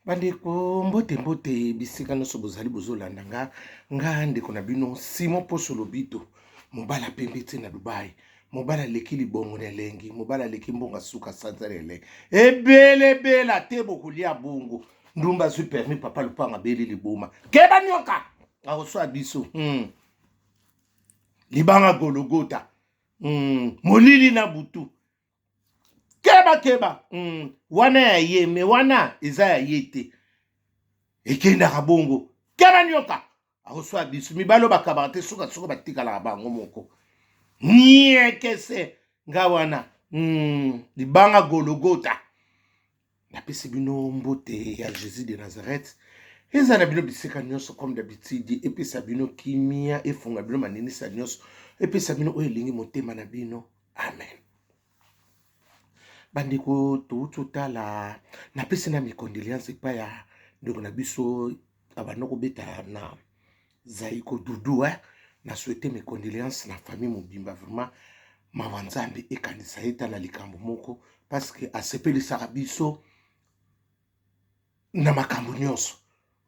Bandeko mbote bisika nyonso bozali bozolanda nga ndeko na bino Simon Poso Lobito mobala pembe te na Dubai mobala leki libongo na elengi mobala leki mbonga suka sanzarele ebele te bokulia bongo ndumba zwi permis papa lupanga beli liboma keba nyoka akoso biso libanga gologota molili na butu keba wana ya ye me wana eza ya ye te ekendaka bongo keba nyoka akoswa biso mibalo bakabaka te suka batikalaka bango moko niekese nga wana libanga gologota napesi bino mbote ya Jésus de Nazareth eza na bino bisika nyonso comme d'habitude epesa bino kimia efunga bino maninisa nyonso epesa bino oyo elingi motema na bino amen. Bandeko totala napesi na micondoléance epai ya ndeko na biso abanoko beta na Zaiko Dudu na souhaité mes condoléances na famille mobimba vraiment mawa nzambe ekanisa eta na likambo moko parce que asepelisaka biso na makambo nyonso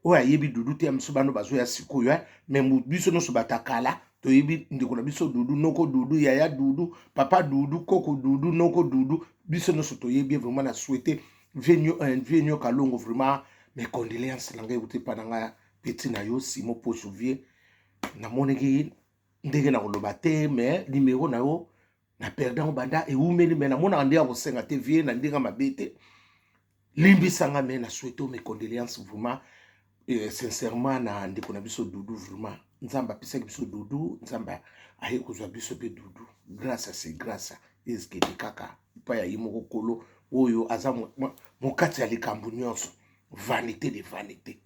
oyo ayebi Dudu te ya miso bano bazoya sikoyo me biso nyonso batakala toyebi ndeko na biso Dudu noko Dudu yaya Dudu papa Dudu koko Dudu noko Dudu biso nyonso toyebi vraiment na souhaité vie kalongo vraiment mes condoléances na ngai ute pananga petit na yo Simon Poso vie na moneki ndenge na koloba te mais numéro na yo na perdant banda eumeli mais na mona ndenge kosenga te vie na ndenge mabete limbisanga mais na souhaité mes condoléances vraiment sincèrement na ndeko na biso Dudu vraiment nzamba pisaki biso Dudu nzamba aye kozwa biso pe Dudu grâce à c'est grâce eske de kaka pa ya yimo kolo oyo aza mokati ya likambo nyonso vanité de vanité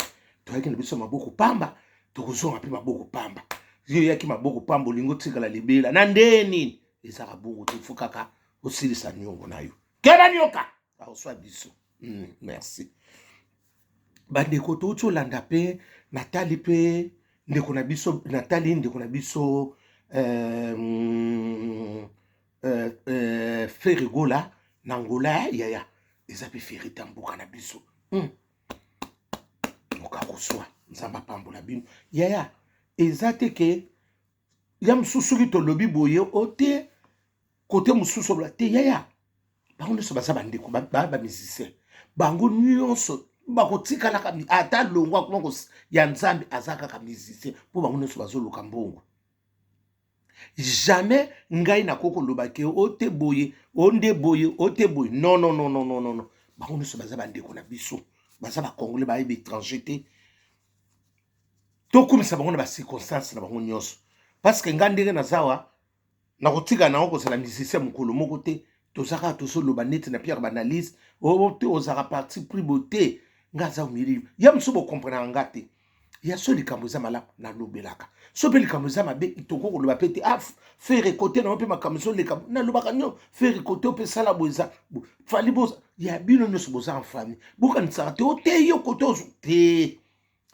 toyaki na biso maboko pamba tokozonga pe maboko pamba yo yaki maboko pamba olingo tikala libela na ndeni ezaka bongo te fo kaka osilisa nyongo na yo keba nyoka akoswa biso merci. Bandeko tolanda pe natali pe ndeko na biso natali ndeko na biso Ferigola na Angola yaya eza pe ferita mboka na biso mokakoswa nzamba pambola bino yaya eza te ke ya mosusu ki tolobi boye ote kote mosusu bla te yaya bango nyonso baza bandeko bamusicien bango nyonso bakotikalaka ata longwa kuma ya nzambe aza kaka musicien mpo bango nyonso bazoluka mbongo jamais ngai na koko lobake ote boye onde boye ote boye non bango nyonso baza bandeko na biso baza bakongole bayebi étranger te tokumisa bango na bacirconstance na bango nyonso parce que ngai ndenge nazawa nakotika nango kozala musicien mokolo moko te tozaka tozoloba neti na pierre banalise te ozaka parti pris bote nga aza omili ya mosu bokomprena nga te ya so likambo eza malamu nalobelaka so mpe likambo eza mabe toko koloba pe te fere kote na mpe makambo ezoleka nalobaka nyo fere kote mpe sala bo eza fali boza ya bino nyonso boza en famille bokanisaka te ote yo kote ozo te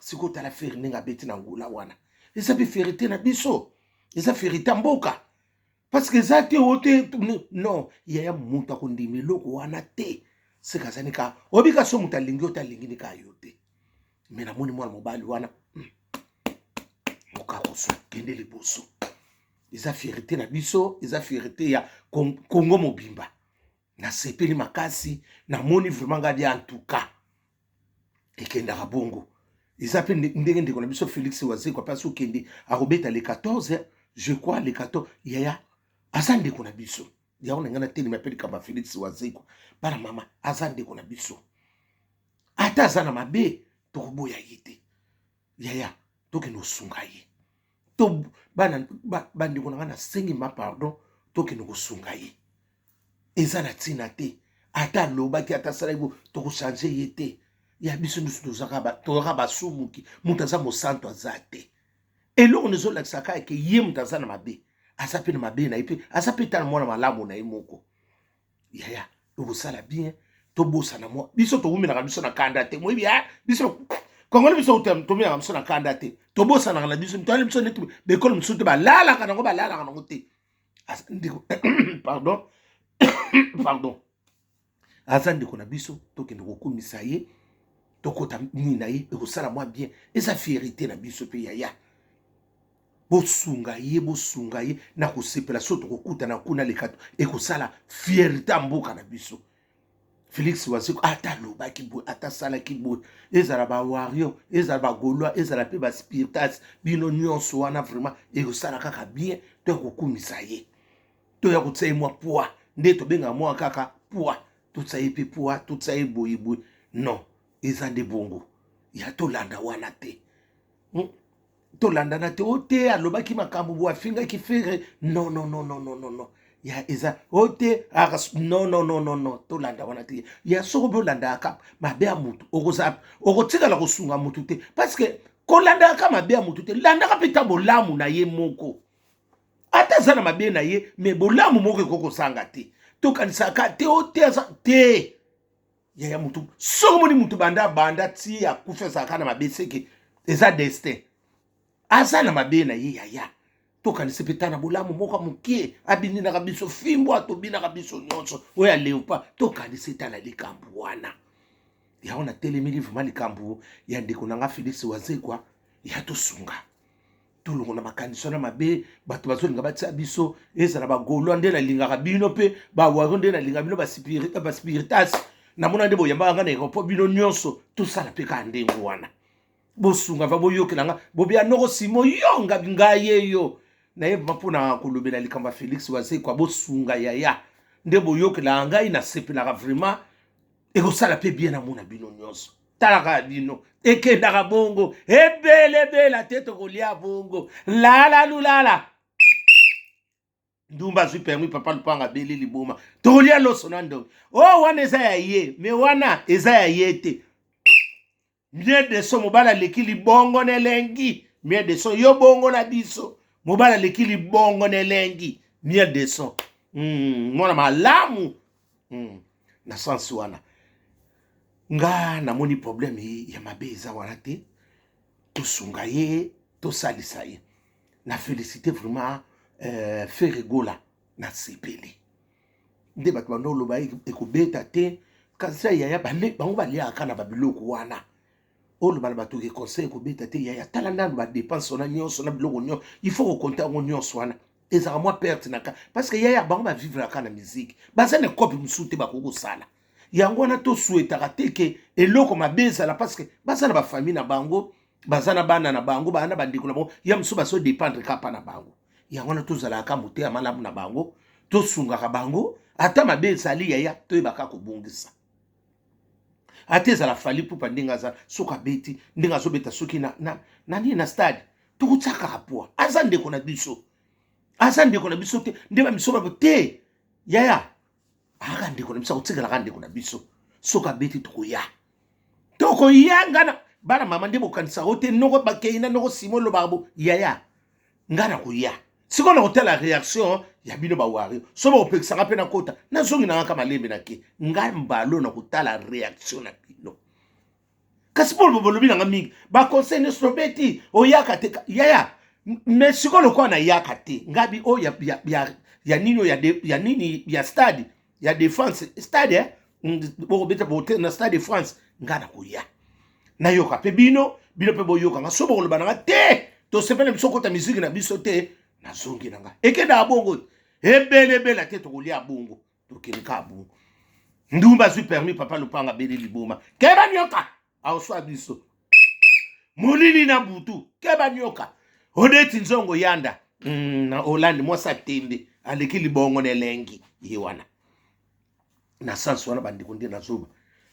sikotala fere ndenge abeti na ngula wana eza mpe fere te na biso eza fere te mboka parce que eza te ote non yaya moto akondima eloko wana te sekazani ka obika so moto alingi ote alingini ka yo te me namoni mwana mobali wana mokakoso kende liboso eza fierté na biso eza fierté ya Congo mobimba nasepeli makasi namoni vraiment ngadi en tout cas ekendaka bongo eza pe ndenge ndeko na biso Félix Wazekwa pasi okende akobeta le 14 je crois le 14 yaya aza ndeko na biso yango na ngai natelema mpe likamba Félix Wazekwa bana mama aza ndeko na biso ata aza na mabe tokoboya ye te yaya tokende kosunga ye to bandeko na ngai nasengi ma pardon tokende kosunga ye eza na ntina te ata alobaki ata asalaki bo tokochange ye te ya biso nyonso tozaka basumuki moto aza mosantu aza te eloko nezolakisaka eke ye moto aza na mabe aza mpe na mabe na ye mpe aza mpe tala mwana malamu na ye moko yaya okosala bien tobosana mwa biso towumelaka biso na kanda te moyebi biso kongole biso tomelaka biso na kanda te tobosanaka na biso mitwale biso neti bekolo mosusu te balalaka nango te pardon aza ndeko na biso tokende kokumisa ye tokota nina ye ekosala mwa bien eza fierté na biso pe yaya bosunga ye na kosepela so tokokutana kuna lekato ekosala fierté mboka na biso. Félix Wazeko ata lobaki boye ata salaki boye ezala bawario ezala bagaulois ezala mpe baspiritas bino nyonso wana vraiment ekosala kaka bien to ya kokumisa ye to ya kotia ye mwa poa nde tobenga mwa kaka poa totia ye mpe poa totia ye boyeboye non eza nde bongo ya tolanda wana te tolandana te o te alobaki makambo boye afingaki fere non ya eza o te non tolanda wana te ya soko mpe olandaka mabe ya mutu okotikala kosunga mutu te parce que kolandaka mabe ya mutu te landaka mpe ta bolamu na ye moko ata aza na mabe na ye me bolamu moko ekokosanga te tokanisaka te o te aza te ya mutu soko moni mutu banda ti akufa ezalaka na mabe seke eza destin aza na mabe na ye yaya tokanisi mpe na bolamu moko mokie abindinaka biso fimbo atobinaka biso nyonso oyo aleopa tokanisi na likambo wana yango na telemili vraimen likambo ya ndeko nanga Félix Wazekwa ya tosunga tolongo na makanisi na mabe bato bazolinga batia biso ezala bagaulois nde nalingaka bino mpe bawaro nde nalingaka bino baspiritas namona nde boyambaka nga na aéroport bino nyonso tosala mpe kaka ndenge wana bosunga va boyokelanga bobia noko simo yonga ngai yeyo na ye mpona kolobela likambo ya Félix Wazekwa bosunga yaya nde boyokelanga ngai nasepelaka vraiment ekosala mpe bien namona bino nyonso talaka bino ekendaka bongo ebelebela te tokolia bongo lala lulala ndumba azwi permis papa Lupanga beli liboma tokolia loso na ndongo o wana eza ya ye me wana eza ya ye te mie deso mobala leki libongo nelengi mie deso yo bongo na biso mobala leki libongo nelengi mie deso mwana malamu na sansi wana nga namoni problème ya mabe eza wana te tosunga ye tosalisa ye na félicité vraiment Ferregola na sepeli nde bato bando oloba ekobeta te kasi yaya bango baliaka na babiloko wana oloba na bato conseil ekobeta te yaya tala ndano badepense wana nyonso na biloko nyonso il faut kokonta yango nyonso wana ezaka mwa perte na ka parce que yaya bango bavivraka na musique baza na kopi mosusu te bakokosala yango wana tosuetaka te ke eloko mabe ezala parce que baza na bafamille na bango baza na bana na bango bana bandeko na bango ya mosusu bazodépendre kapa na bango yango wana tozalaka moteya malamu na bango tosungaka bango ata mabe ezali yaya toyebaka kobongisa ata ezala fali pupa ndenge aza soki abeti ndenge azobeta soki na nini na stade tokotiakaka poa aza ndeko na biso te nde bamiso babo te yaya aka ndeko na biso akotikalaka ndeko na biso soki abeti tokoya ngana bana mama nde bokanisa o te noko bakei na noko simo olobaka bo yaya nga na koya sikoyo na kotala réaction ya bino bawario so bakopekisanga mpe na kota nazongi na ngaka malembe na ke nga mbalo na kotala réaction na bino kasi mpo bolobi nanga mingi baconseil nyonso tobeti oyaka te yaya me sikoyo lokola na yaka te ngabi oyo ya nini oyo ya nini ya stade ya défense stade bokobeta bote na stade de France nga na koya nayoka mpe bino mpe boyokanga so bokoloba nanga te tosepele biso kota miziki na biso te nazongi nanga ekendaka bongo ebelebela te tokolia bongo tokeleka bongo ndumba azwi permis papa Lupanga beli liboma keba nyoka aoswa biso molili na butu keba nyoka odeti nzongo yanda na Hollande mwasa tembe aleki libongo nelengi ye wana na sansi wana bandeko nde nazoba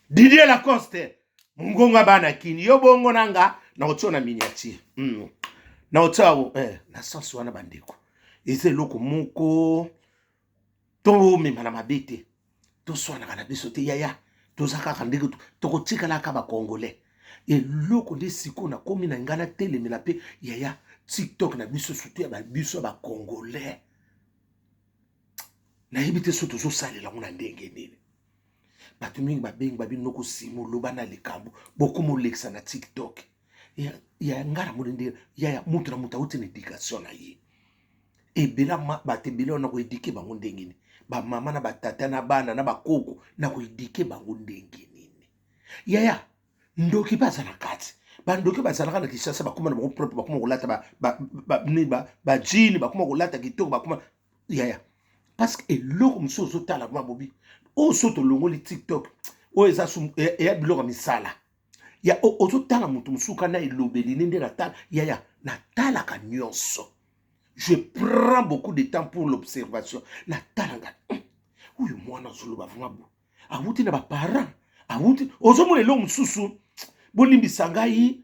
Didier Lacoste mungonga bana kini yo bongo nanga na otio na miniature na otio na sansi wana bandeko eze loko moko to mema na mabete to swanaka na biso te yaya tozaka ndenge tokotikalaka bakongolais eloko nde siko na komi na ngana telemela mpe yaya TikTok na biso surtout ya biso bakongolais nayebi te so tozosalela ngo na ndenge nini bato mingi babengi babinoko simo loba na likambo bokomolekisa na TikTok ya ngara moni nde yaya mutu na mutu auti na éducation na ye ebela bato ebele wana koedike bango ndenge nini bamama na batata na bana na bakoko na koedike bango ndenge nini yaya ndoki bazala kati bandoki bazalaka na Kinshasa bakoma na bango propre bakoma kolata ba jean bakoma kolata kitoko bakoma yaya parce que eloko mosusu ozotala mabobi oyo so tolongoli TikTok oyo eza eya biloko misala ya ozotala moto mosusu kana elobeli nde natala yaya natalaka nyonso. Je prends beaucoup de temps pour l'observation. Natalanga oyo mwana zoloba vraiment bo awuti na baparent awuti ozomona eloko mosusu bolimbisa ngai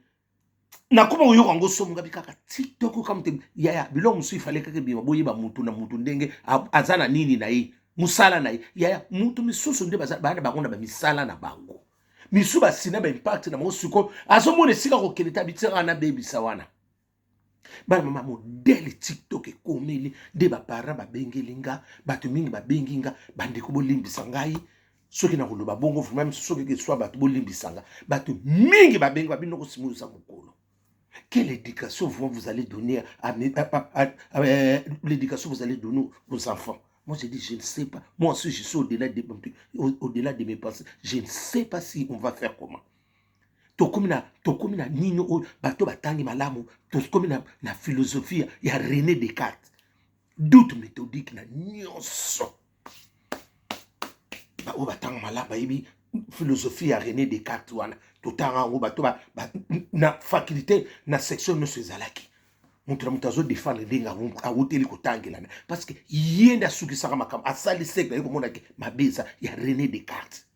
nakoma oyoka yango somo ngabi kaka TikTok kama te yaya biloko mosusu ifale kaka bima boyeba mutu na mutu ndenge aza na nini na ye musala na ye yaya mutu misusu nde bana bango na bamisala na bango misu basina baimpact na bango siko azomona esika kokende tabitira na bebisa wana bana mama modele TikTok ekomeli nde baparent babengeli nga bato mingi babengi nga bandeko bolimbisa ngai soki na koloba bongo vraiment soki ke soit bato bolimbisa nga bato mingi babengi babinoko simuza mokolo. Quelle éducation vous allez donner l'éducation vous allez donner aux enfants? Moi, je dis, je ne sais pas. Moi aussi, je suis au-delà de mes pensées. Je ne sais pas si on va faire comment. Tokomina nino bato batangi malamu. Tokomina na philosophie ya René Descartes. Doute méthodique na nyonso. Ba batangi malamu bayibi philosophie ya René Descartes wana. Totanga ngo bato na faculté na section no sezalaki mutu na mutu azo défendre denga awuteli kotangelana parce que yenda sukisaka makam asali sekla yeko mona ke mabeza ya René Descartes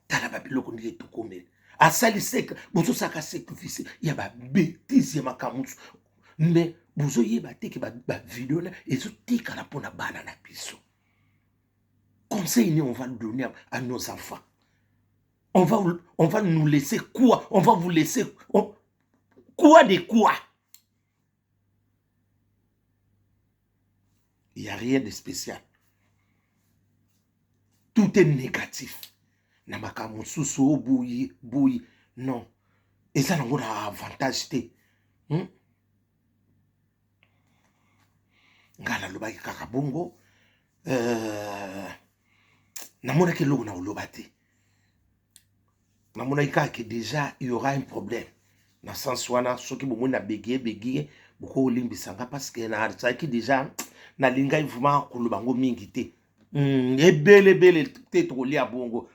tala babiloko ndike tokomela asali sekla bozo saka sacrifice ya ba bêtise ya makamusu mais bozo yeba te ke ba vidéo na ezo tika na pona bana na biso. Conseil ni on va le donner à nos enfants. On va nous laisser quoi? On va vous laisser quoi de quoi? Il n'y a rien de spécial. Tout est négatif. Namaka mususu bouyi. Non. Et ça n'a pas avantage. Ngala lobaki kaka bongo. Namona ke logo na olobate. Namona que déjà il y aura un problème. Dans sens wana soki bomo na begier boko olimbisanga parce que na artsaki déjà na linga vraiment kulubango mingi te. Ebele te to lia bongo.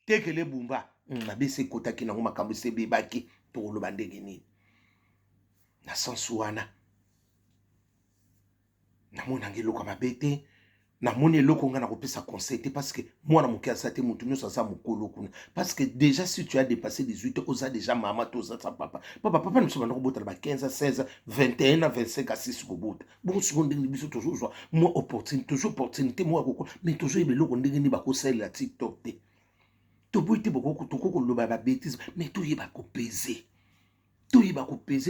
Te que le bumba. Na bese kota ki na ngoma kambo se bebaki to lobandenge ni. Na sens wana. Namona ngelo kama bete. Na moni eloko nga na kopesa conseil parce que moi na mokia sa te mutu nyoso sa mokolo kuna parce que déjà si tu as dépassé 18 ans oza déjà maman to za papa ne se bana kobota ba 15 16 21 25 à 6 kobota bon seconde ni biso toujours moi opportunité moi koko mais toujours ebeloko ndenge ni ba ko sala la TikTok te to boite boko to koko loba ba bêtise mais to yeba ko peser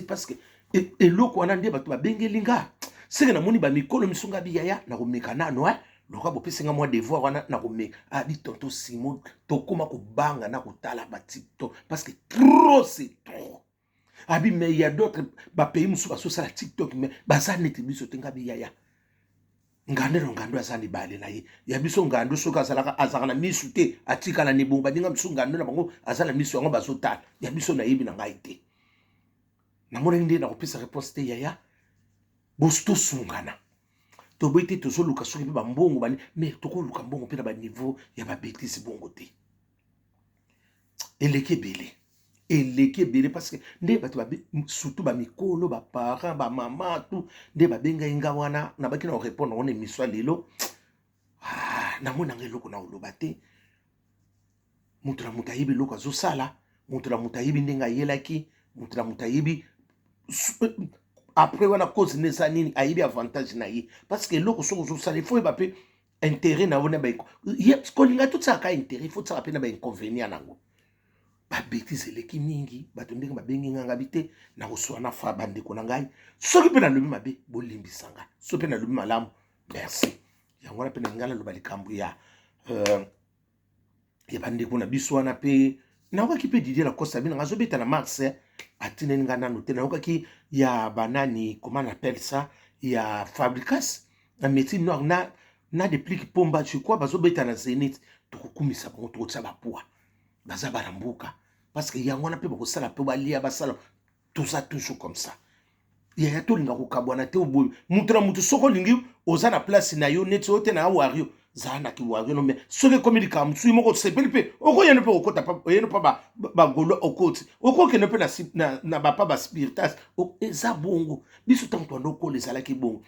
parce que eloko wana nde bato ba bengelinga. C'est que na moni ba mikolo misonga biyaya na komeka nano loka bopesenga moi devoir wana na komeka abi tonto Simon tokoma ko banga na kotala ba TikTok parce que trop c'est trop abi mais il y a d'autres ba pays musu ba so sala TikTok mais ba sa neti biso tenga biyaya ngando asani bale na ye ya biso ngando soka salaka azaka na misu te atika na nibo ba dinga misu ngando na bango azala misu yango ba so tala ya biso na yebi na ngai te na mona ndi na kopesa réponse te yaya bosto sungana to boite to so luka soki ba mbongo bani mais to ko luka mbongo pe ba niveau ya ba bêtise bongo te eleke belé parce que nde bato ba surtout ba mikolo ba parents ba maman tout nde ba benga inga wana na baki na répondre on émission lelo na mona ngelo ko na olobate mutu na mutayibi loka zo sala mutu na mutayibi ndenga yelaki mutu na mutayibi après on a cause nesa nini aibi avantage na ye parce que loko soko ça il faut bape intérêt na wona ba yep kolinga tout ça ka intérêt il faut ça rappeler na ba inconvénient nango ba bêtise leki mingi bato ndenge ba bengi nganga bité na koswana fa bande ko na ngai soki pe na lobi mabe bolimbisanga so pe na lobi malamu merci yango na pe na ngala loba likambu ya bande ko na biso wana pe na waki pe Didier la Costa bina ngazo beta na Mars atine ngana note na waki ya banani comment on appelle ça ya Fabricas na médecine noire na déplique pomba je crois bazo beta na Zénith to kukumisa bango to tsa ba poa baza barambuka parce que yango wana pe bakosala pe balia basala tout ça toujours comme ça yaya tolinga kokabwana te oboyo mutu na mutu soko olingi oza na place na yo neti oyo te na wario zala na kiwario no me soki ekomi likambo mosusu moko tosepeli mpe okoyende mpe okota oyende mpa bagolo okoti okokende mpe na bapa baspiritas eza bongo biso ntango twanda okola ezalaki bongo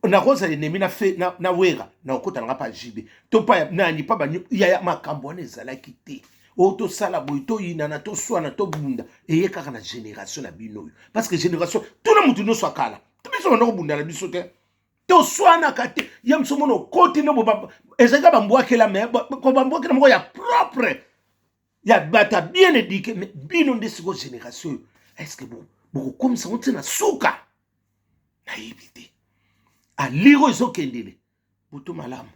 nakozala enemi na wera na okota nanga pa jibe to mpa nani mpa banyo yaya makambo wana ezalaki te oyo tosala boye toyinana toswana tobunda eye kaka na génération na bino oyo parce que génération tuna mutu nyonso akala biso banda kobundana biso te toswanaka te ya miso mona okoti no ezalika bambwakela me bambwakela moko ya propre ya bata bien éduqué mais bino nde siko génération oyo est ce que bokokomisa ngo ntina suka nayebi te aliro ezokendele butu malamu